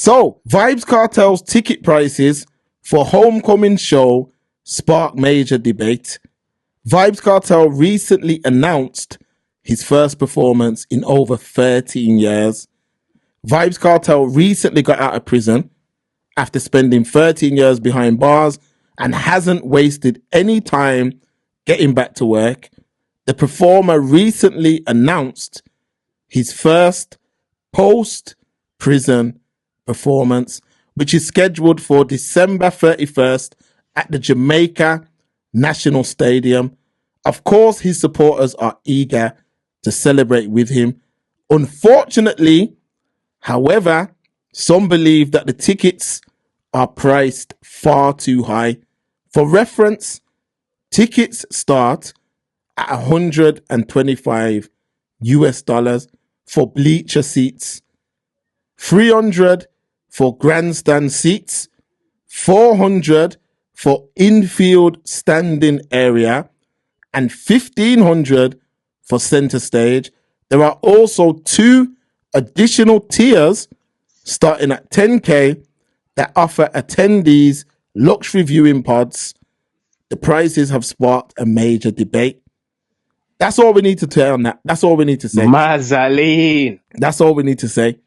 So, Vybz Kartel's ticket prices for homecoming show spark major debate. Vybz Kartel recently announced his first performance in over 13 years. Vybz Kartel recently got out of prison after spending 13 years behind bars and hasn't wasted any time getting back to work. The performer recently announced his first post-prison performance, which is scheduled for December 31st at the Jamaica National Stadium. Of course, his supporters are eager to celebrate with him. Unfortunately, however, some believe that the tickets are priced far too high. For reference, tickets start at $125 for bleacher seats, $300 for grandstand seats, $400 for infield standing area, and $1,500 for center stage. There are also 2 additional tiers starting at $10K that offer attendees luxury viewing pods. The prices have sparked a major debate. That's all we need to say on that. That's all we need to say. Mazaline. That's all we need to say.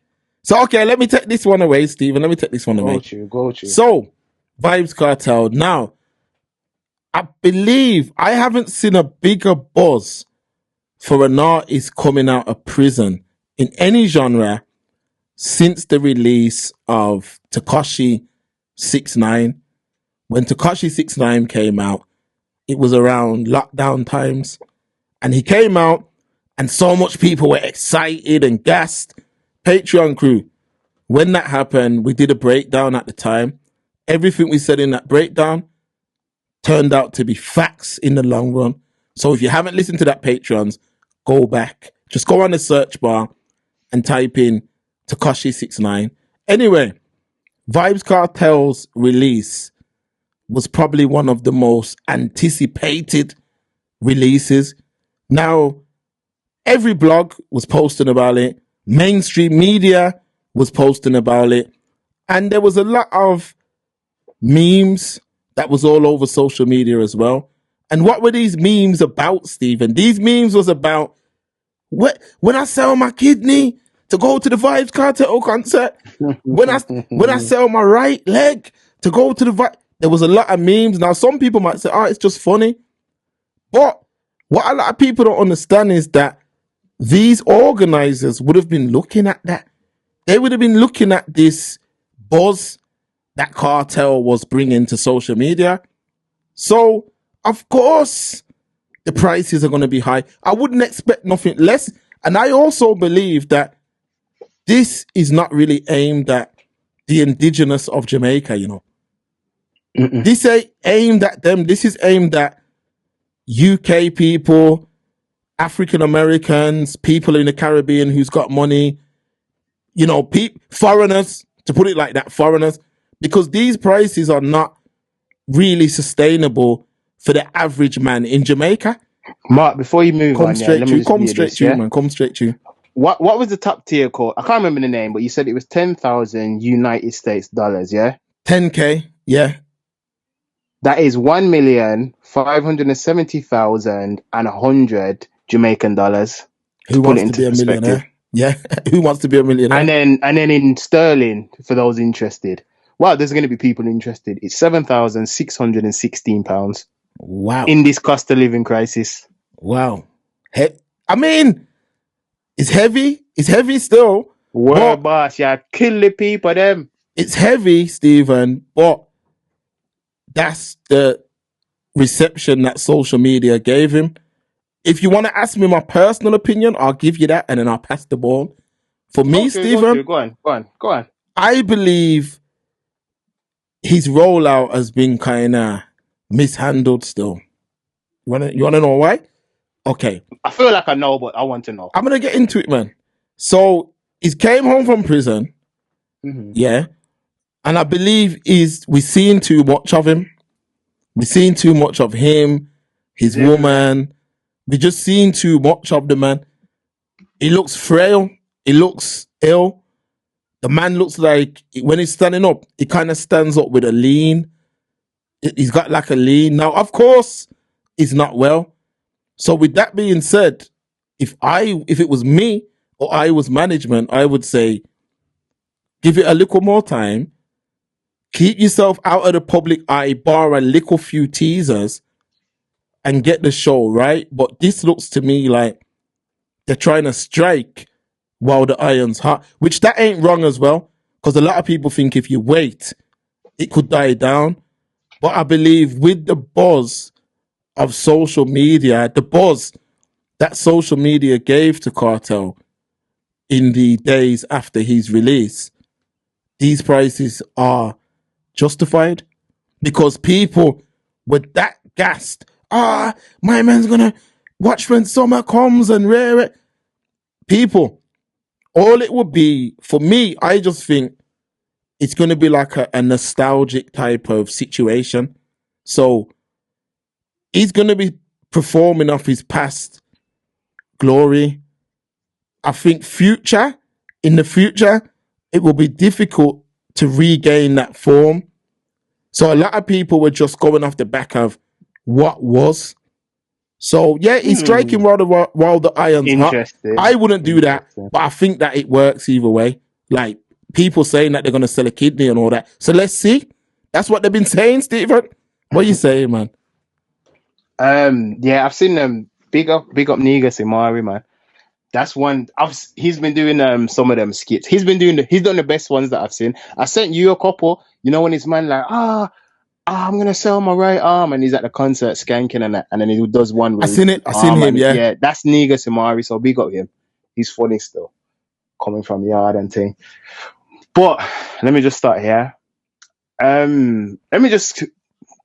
So, okay, let me take this one away, Stephen. Let me take this one away. Go to. So, Vybz Kartel. Now, I believe I haven't seen a bigger buzz for an artist coming out of prison in any genre since the release of Tekashi 6ix9ine. When Tekashi 6ix9ine came out, it was around lockdown times. And he came out and so much people were excited and gassed. Patreon crew, when that happened, we did a breakdown at the time. Everything we said in that breakdown turned out to be facts in the long run. So if you haven't listened to that Patreons, go back. Just go on the search bar and type in Tekashi 6ix9ine. Anyway, Vybz Kartel's release was probably one of the most anticipated releases. Now, every blog was posting about it. Mainstream media was posting about it. And there was a lot of memes that was all over social media as well. And what were these memes about, Stephen? These memes was about, when I sell my kidney to go to the Vybz Kartel concert, when I sell my right leg to go to the Vybz. There was a lot of memes. Now, some people might say, it's just funny. But what a lot of people don't understand is that these organizers would have been looking at that. They would have been looking at this buzz that Kartel was bringing to social media. So, of course, the prices are going to be high. I wouldn't expect nothing less. And I also believe that this is not really aimed at the indigenous of Jamaica, you know. This ain't aimed at them. This is aimed at UK people, African Americans, people in the Caribbean who's got money, you know, foreigners, to put it like that, foreigners, because these prices are not really sustainable for the average man in Jamaica. Mark, before you move Come straight to you, man. Come straight to you. What was the top tier called? I can't remember the name, but you said it was 10,000 United States dollars, yeah? 10K, yeah. That is 1,570,100 Jamaican dollars. Who wants to be a millionaire? Yeah. Who wants to be a millionaire? And then in sterling, for those interested. Wow, there's going to be people interested. It's £7,616. Wow. In this cost of living crisis. Wow. I mean, it's heavy. It's heavy still. Word boss, yeah, kill the people them. It's heavy, Stephen, but that's the reception that social media gave him. If you want to ask me my personal opinion, I'll give you that and then I'll pass the ball. For me, Stephen, go on. I believe his rollout has been kind of mishandled still. You want to know why? Okay. I feel like I know, but I want to know. I'm going to get into it, man. So, he came home from prison. Yeah. And I believe we've seen too much of him. We've seen too much of him, his woman. We just seen too much of the man. He looks frail. He looks ill. The man looks like when he's standing up, he kind of stands up with a lean. He's got like a lean. Now, of course, he's not well. So with that being said, if it was me or I was management, I would say give it a little more time. Keep yourself out of the public eye, bar a little few teasers, and get the show right. But this looks to me like they're trying to strike while the iron's hot, which that ain't wrong as well, because a lot of people think if you wait, it could die down. But I believe with the buzz of social media, the buzz that social media gave to Kartel in the days after his release, these prices are justified because people were that gassed. My man's gonna watch when summer comes and rare it. People, all it would be for me, I just think it's gonna be like a nostalgic type of situation. So he's gonna be performing off his past glory. I think in the future, it will be difficult to regain that form. So a lot of people were just going off the back of what was. So yeah, he's striking while the iron's hot. Interesting. I wouldn't do that, but I think that it works either way. Like people saying that they're going to sell a kidney and all that. So let's see. That's what they've been saying, Stephen. What are you saying, man? Yeah, I've seen them. Big up Niga Simari, man. That's one. He's been doing some of them skits. He's done the best ones that I've seen. I sent you a couple. You know when his man like I'm gonna sell my right arm, and he's at the concert skanking and that, and then he does one where I seen him. Yeah, that's Niga Simari. So big up him. He's funny still, coming from yard and thing. But let me just start here. Let me just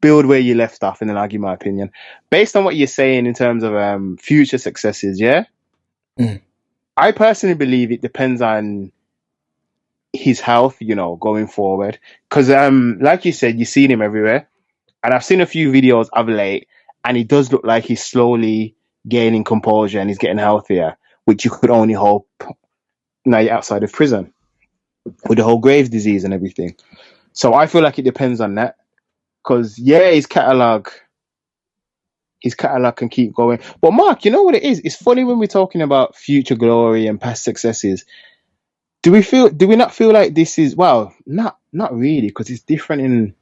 build where you left off, and then I'll give my opinion based on what you're saying in terms of future successes. Yeah. I personally believe it depends on his health, going forward. Because, like you said, you've seen him everywhere. And I've seen a few videos of late, and he does look like he's slowly gaining composure and he's getting healthier, which you could only hope now you're outside of prison with the whole Graves' disease and everything. So I feel like it depends on that. Because, yeah, his catalogue can keep going. But Mark, you know what it is? It's funny when we're talking about future glory and past successes. Do we not feel like this is not really, because it's different in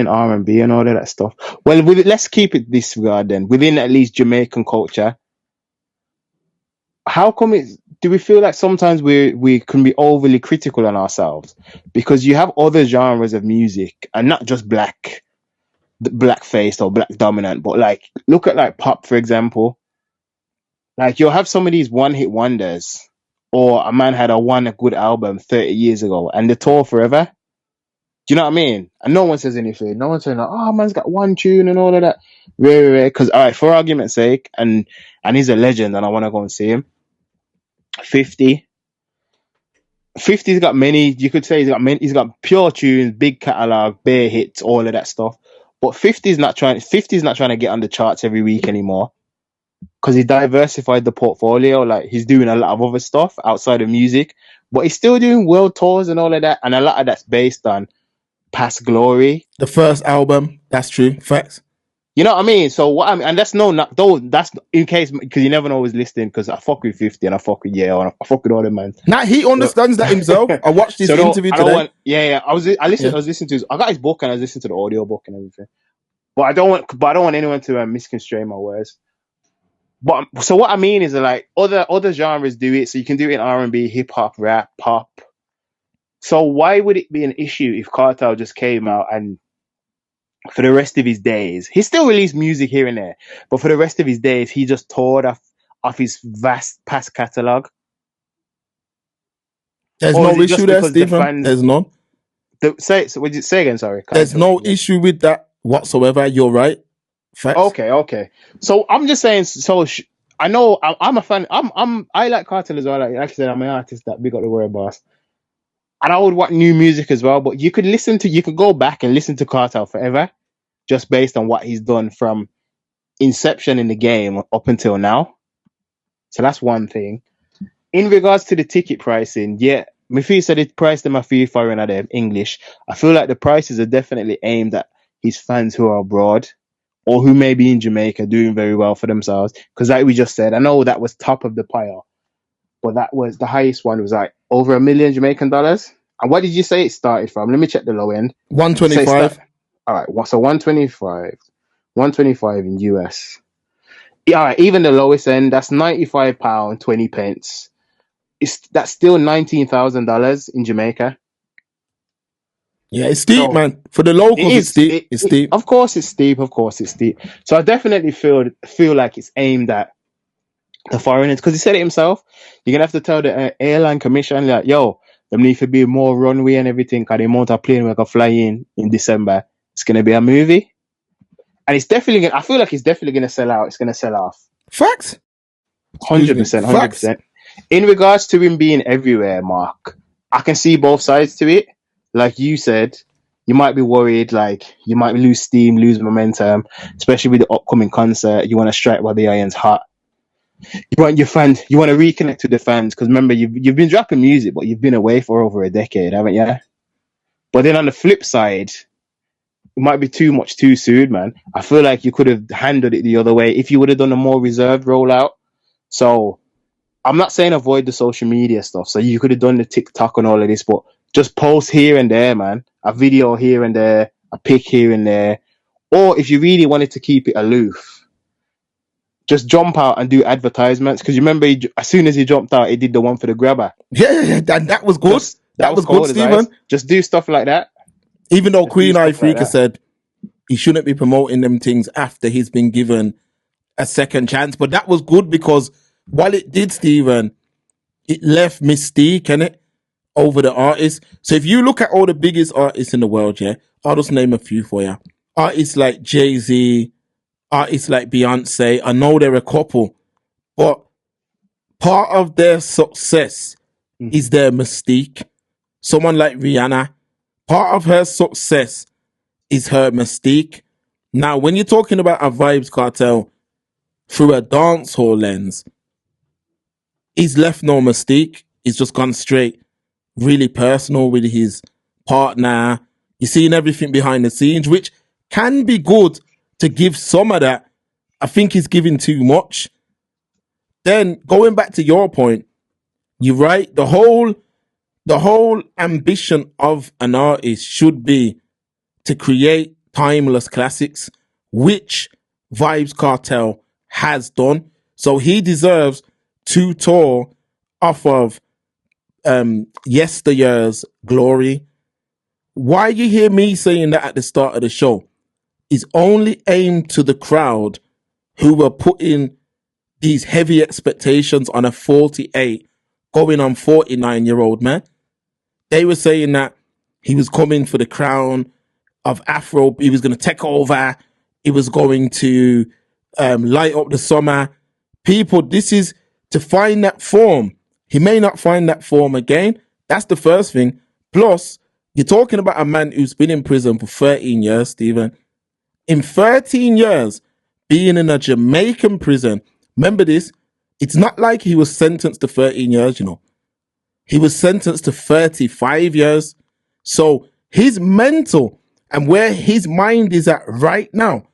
R&B and all of that stuff. Well, let's keep it this regard then. Within at least Jamaican culture, how come do we feel like sometimes we can be overly critical on ourselves? Because you have other genres of music and not just black-faced or black dominant, but like look at like pop, for example. Like you'll have some of these one-hit wonders, or a man had a good album 30 years ago and they tour forever. Do you know what I mean? And no one says anything. No one's saying like, man's got one tune and all of that. Rare. Because all right, for argument's sake, and he's a legend, and I want to go and see him. 50's got many. You could say he's got pure tunes, big catalog, bare hits, all of that stuff. But 50's not trying to get on the charts every week anymore, because he diversified the portfolio. Like he's doing a lot of other stuff outside of music, but he's still doing world tours and all of that, and a lot of that's based on past glory. The first album, that's true, facts. You know what I mean? So what I mean, and that's that's in case, because you never know who's listening. Because I fuck with 50 and I fuck with and I fuck with all the man. Nah, he understands that himself. I watched his interview today. I was listening to I got his book and I was listening to the audio book and everything. But I don't want anyone to misconstrue my words. But so what I mean is that like other genres do it. So you can do it in R&B, hip hop, rap, pop. So why would it be an issue if Kartel just came out and for the rest of his days, he still released music here and there, but for the rest of his days, he just toured off his vast past catalogue? There's no issue there, Stephen. There's none. Say again, sorry. There's no issue with that whatsoever. You're right. Facts. Okay. So I'm just saying. So I know I'm a fan. I like Kartel as well. Like I said, I'm an artist that big up the word boss. And I would want new music as well, but you could go back and listen to Kartel forever, just based on what he's done from inception in the game up until now. So that's one thing. In regards to the ticket pricing, yeah, Miffy said it priced them a few foreign at them English. I feel like the prices are definitely aimed at his fans who are abroad or who may be in Jamaica doing very well for themselves. Because like we just said, I know that was top of the pile, but that was the highest one was like over $1 million Jamaican dollars. And what did you say it started from? Let me check the low end. Say it 125. all right, so 125 in US. Yeah, all right, even the lowest end, that's £95, 20 pence. That's still $19,000 in Jamaica. Yeah, it's steep, So man. For the it locals, it's is. steep. It's steep. Of course, it's steep. Of course, it's steep. So I definitely feel like it's aimed at the foreigners because he said it himself. You're gonna have to tell the airline commission like, yo, there need to be more runway and everything. Cause the amount of plane we can fly in December, it's gonna be a movie, and it's definitely. I feel like it's definitely gonna sell out. It's gonna sell off. Facts. 100%, Facts. 100%. In regards to him being everywhere, Mark, I can see both sides to it. Like you said, you might be worried, like you might lose steam, lose momentum, especially with the upcoming concert. You want to strike while the iron's hot. You want your fans, you want to reconnect with the fans because remember you've been dropping music, but you've been away for over a decade, haven't you? But then on the flip side, it might be too much too soon, man. I feel like you could have handled it the other way if you would have done a more reserved rollout. So I'm not saying avoid the social media stuff. So you could have done the TikTok and all of this, but just post here and there, man. A video here and there, a pic here and there. Or if you really wanted to keep it aloof, just jump out and do advertisements. Because you remember, as soon as he jumped out, he did the one for the grabber. Yeah, that was good. That was good, Stephen. Just do stuff like that. Even though Queen Ifrika said he shouldn't be promoting them things after he's been given a second chance. But that was good because while it did, Stephen, it left mystique, innit, over the artists. So if you look at all the biggest artists in the world, yeah, I'll just name a few for you. Artists like Jay-Z, artists like Beyonce, I know they're a couple, but part of their success is their mystique. Someone like Rihanna, part of her success is her mystique. Now, when you're talking about a Vybz Kartel through a dancehall lens, he's left no mystique. He's just gone straight, really personal with his partner. You're seeing everything behind the scenes, which can be good to give some of that. I think he's giving too much. Then going back to your point, you're right. The whole ambition of an artist should be to create timeless classics, which Vybz Kartel has done. So he deserves to tour off of yesteryear's glory. Why you hear me saying that at the start of the show is only aimed to the crowd who were putting these heavy expectations on a 48 going on 49-year-old man. They were saying that he was coming for the crown of Afro. He was going to take over. He was going to light up the summer. People, this is to find that form. He may not find that form again. That's the first thing. Plus, you're talking about a man who's been in prison for 13 years, Stephen. In 13 years, being in a Jamaican prison, remember this, it's not like he was sentenced to 13 years, you know. He was sentenced to 35 years. So his mental and where his mind is at right now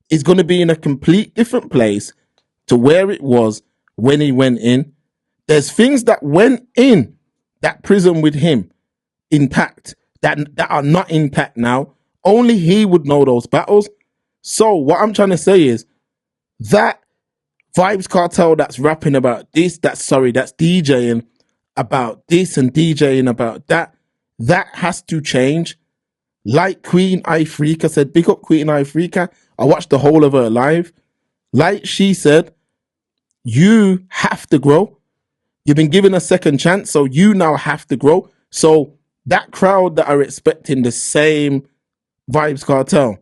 is going to be in a complete different place to where it was when he went in. There's things that went in that prison with him intact that are not intact now. Only he would know those battles. So what I'm trying to say is that Vybz Kartel that's rapping about this, that's DJing about this and DJing about that, that has to change. Like Queen Ifrika said, big up Queen Ifrika. I watched the whole of her live. Like she said, you have to grow. You've been given a second chance, so you now have to grow. So that crowd that are expecting the same Vybz Kartel,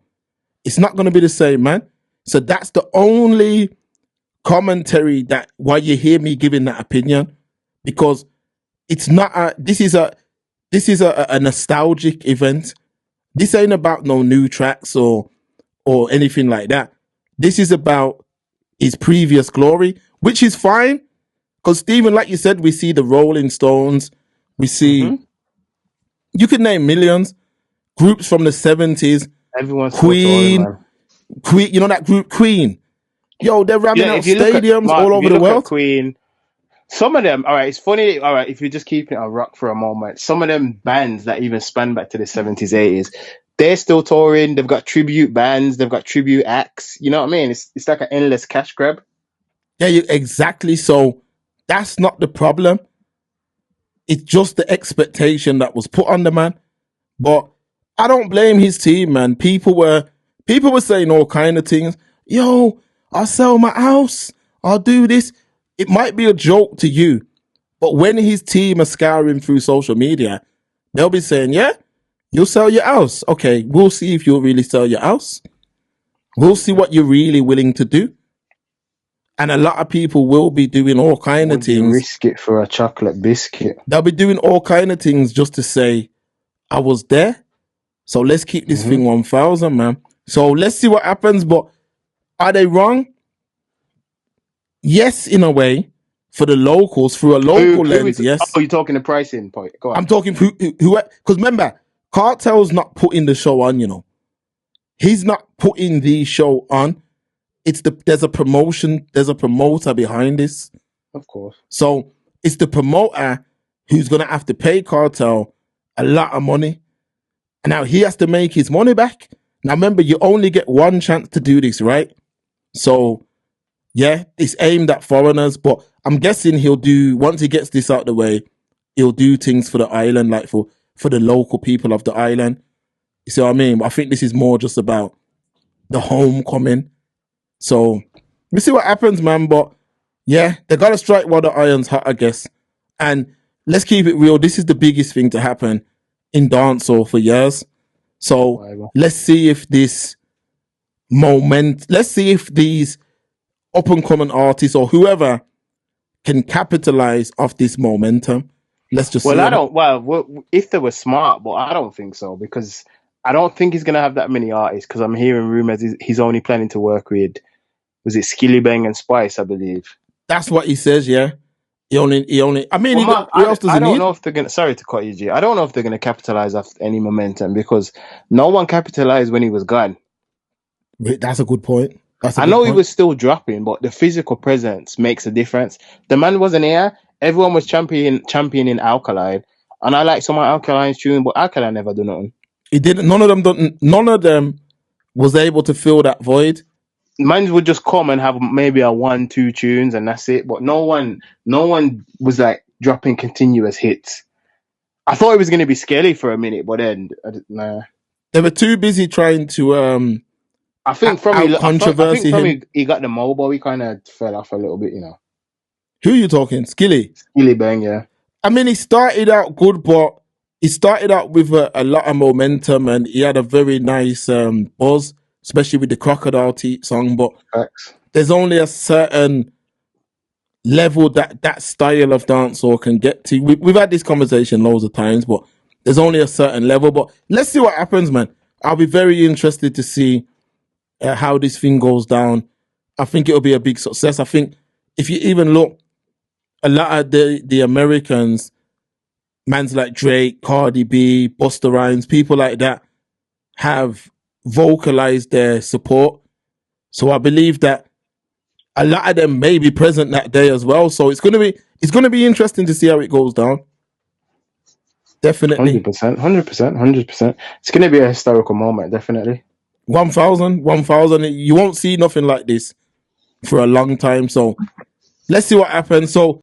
it's not going to be the same, man. So that's the only commentary that why you hear me giving that opinion, because it's not this is a nostalgic event. This ain't about no new tracks or anything like that. This is about his previous glory, which is fine. Because Stephen, like you said, we see the Rolling Stones, We see, you could name millions, groups from the 70s, Everyone's still touring, man. Queen, you know that group Queen? Yo, they're ramming out If you look at stadiums Mark, all if over you the look at world. Queen, some of them, all right, it's funny, all right, if you just keep it on rock for a moment, some of them bands that even span back to the 70s, 80s, they're still touring. They've got tribute bands, they've got tribute acts. You know what I mean? It's like an endless cash grab. Yeah, exactly. So that's not the problem. It's just the expectation that was put on the man. But I don't blame his team, man. People were saying all kind of things. Yo, I'll sell my house. I'll do this. It might be a joke to you, but when his team are scouring through social media, they'll be saying, yeah, you'll sell your house. Okay, we'll see if you'll really sell your house. We'll see what you're really willing to do. And a lot of people will be doing all kind of Would you things. risk it for a chocolate biscuit? They'll be doing all kind of things just to say, I was there. So let's keep this thing 1,000, man. So let's see what happens. But are they wrong? Yes, in a way, for the locals, through a local lens, yes. Oh, you're talking the pricing point. Go on. I'm talking who, because remember, Cartel's not putting the show on, you know. He's not putting the show on. There's a promotion, there's a promoter behind this. Of course. So it's the promoter who's going to have to pay Cartel a lot of money. And now he has to make his money back. Now remember, you only get one chance to do this, right? So yeah, it's aimed at foreigners, but I'm guessing he'll do, once he gets this out of the way, he'll do things for the island, like for the local people of the island. You see what I mean? I think this is more just about the homecoming. So we see what happens, man. But yeah, they got to strike while the iron's hot, I guess. And let's keep it real. This is the biggest thing to happen in dancehall for years. So let's see if this let's see if these up and coming artists or whoever can capitalize off this momentum. Let's just if they were smart, but I don't think so, because I don't think he's gonna have that many artists, because I'm hearing rumors he's only planning to work with, was it Skilly Bang and Spice, I believe. That's what he says, yeah. He only I mean, who else does he need? I don't know if they're gonna, sorry to cut you, G. I don't know if they're gonna capitalize off any momentum, because no one capitalized when he was gone. That's a good point. I know he was still dropping, but the physical presence makes a difference. The man wasn't here. Everyone was championing Alkaline, and I like some of Alkaline's tune, but Alkaline never do nothing. He didn't. None of them was able to fill that void. Man would just come and have maybe a 1-2 tunes, and that's it. But no one was like dropping continuous hits. I thought it was going to be Skelly for a minute, but then nah. They were too busy trying to I think from he got the mobile, he kind of fell off a little bit, you know. Who are you talking? Skilly Bang, yeah. I mean, he started out good, but he started out with a lot of momentum, and he had a very nice buzz, especially with the Crocodile song. But there's only a certain level that style of dancehall can get to. We've had this conversation loads of times, but there's only a certain level. But let's see what happens, man. I'll be very interested to see how this thing goes down. I think it'll be a big success. I think if you even look, a lot of the Americans, mans like Drake, Cardi B, Busta Rhymes, people like that, have vocalized their support. So I believe that a lot of them may be present that day as well. So it's gonna be interesting to see how it goes down. Definitely. 100%. It's gonna be a historical moment, definitely. 1,000. You won't see nothing like this for a long time. So let's see what happens. So